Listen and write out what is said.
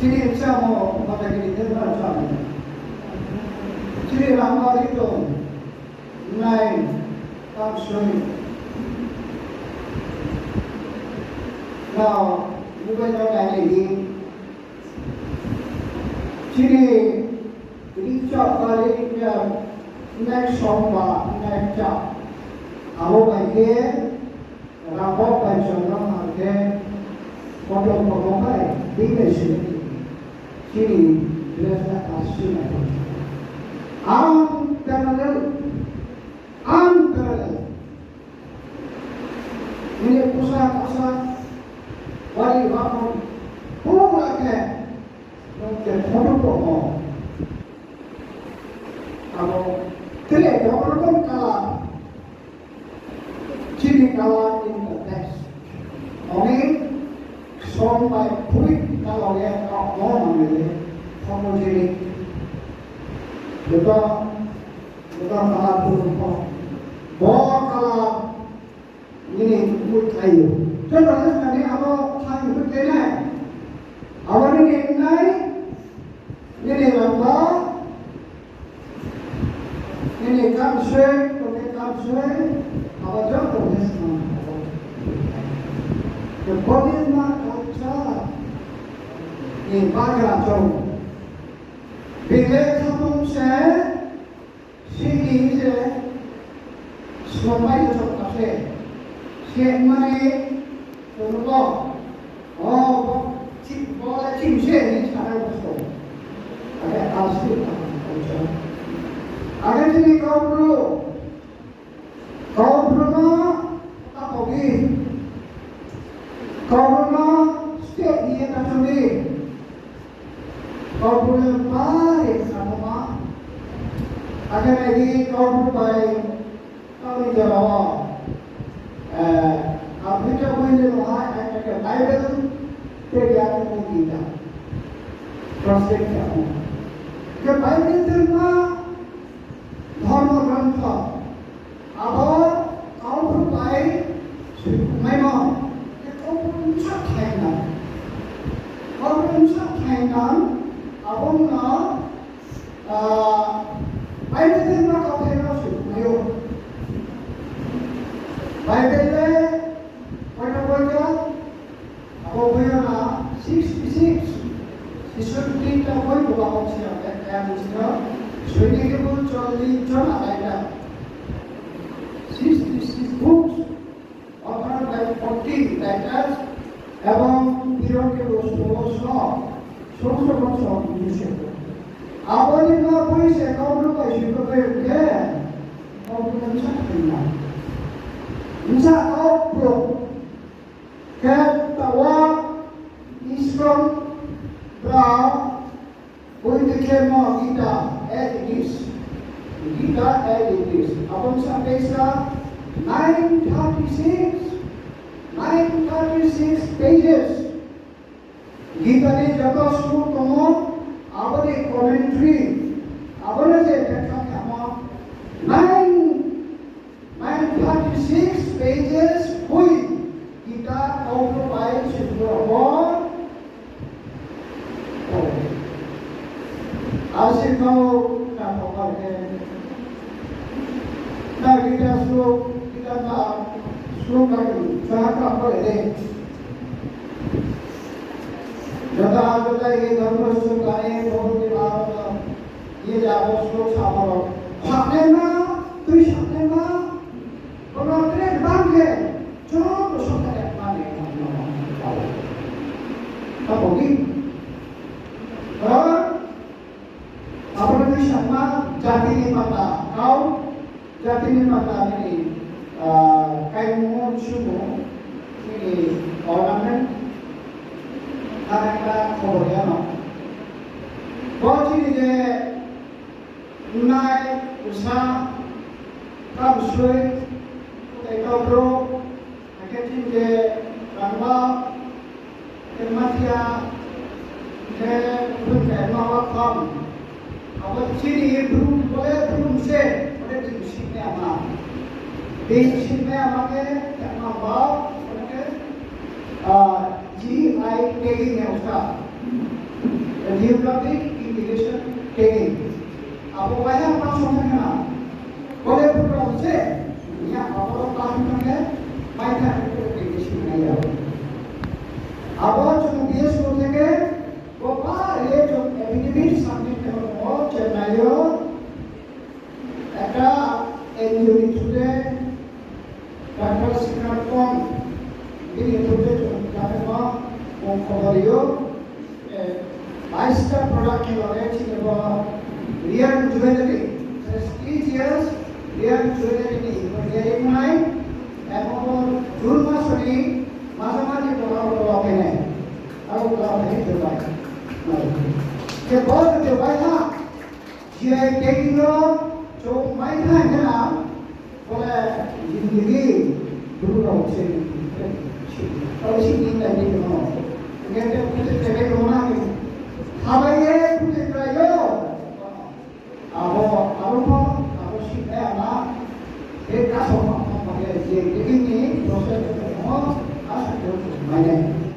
Sini saya mau kata gini dengar sama. Sini ramai itu, naik, langsung. Now, bukan orang lagi. Sini, ini cak kali dia naik somba, naik cak. Aku baiknya, rapor pensiunan harga, potong-potong baik, di sini. Sini jelaslah aslinya. Antara ini pusat wali bangun pulaknya untuk potong. Kalau tidak orang kalah, sini kalah in the test. Only sampai puik kalau dia mau ambil kamu jadi bukan kalah pun bawa kalah ini puik kayu. Contohnya sekarang apa kayu puik ini? Awal ini lamba, ini kapsul, pakai kapsul, apa jauh terus Kemudian kaca ini bagian jauh. Bila kamu sini semua itu terkasih. Semua itu boleh cimsih ini sekarang betul. Ada asli kaca. Ada sini kau perlu tak pergi. Corona setiap dia kacau ni. Corona baik sama. Akan lagi corona baik. Kami jawab. Apa yang boleh luar? Ada Bible terjadi mungkin. Proses kamu. Ke Bible terma dharma grantha. Apa corona baik? Memang. Orang sakainan, abang Bible terima kau terima sumayo. Bible pada apa punya 66. Siswa kita pun bawa siapa yang mesti. Sudah kita pun cari ada 66 books. Orang dari 40 letters. এবং বিরোধকে সমস্ত নিষেধ আবলি না পয়সা কৌন পয়সা করে উঠে কৌন চাকরি না ইসা অপ্রো কেতাওয়া ইসরম ব্রা ওই দেখে ম গীতা এক ইস গীতা এক ইস আপন সাপেসা 936 pages. Gita ni jatuh suruh kamu, apa ni commentary, apa ni saya kata kamu 936 pages. Hui, kita kau baik sebuah asyik kau nak pakai. Nah kita suruh kita nak. Sangat boleh. Jada ini dharma sukane bhagavati bharata. Ini jauh slow sama. Saknema, tu saknema. Kalau trek bangke, cuma sukane bangke. Apa lagi? Apa lagi sama jati ni mata. Kau jati ni mata ini. Kayu subuh ini ornamen ada korea no. Kau ini je naik usaha kapsul kita bro, akhirnya je ramah kermatia je pun kermawa kam. Awak sini belum se, boleh diusirnya apa? Basic में हमारे क्या बाप GI tagging है उसका geographic indication taking. Apa banyak langsung kena. Boleh program se, ya apa kamu kena, banyak indication naya. Apa cuma dia suruh ke, apa dia cuma activity submit kalau Chennai একটা NGO নিচুতে doctor সিকনার কম তিনি নিচুতে জানে বা কম খবরিও 22টা product লগাইছি এবং Real jewellery prestigious Real jewellery Real নাই এবং June মাসে মাঝামাঝি programme লগে নেয় আর প্রোগ্রাম নেই জবাই যে বড় জবাই না যে টেকিলো जो मायना है ना बोले जिंदगी दुर्गा उसे और इसी दिन लगे हो कहते कुछ तेरे होना है हवाई कुछ करायो अब सीखा ना एक का सोमा ये लेकिन ये प्रोसेस हो आशा तो मायने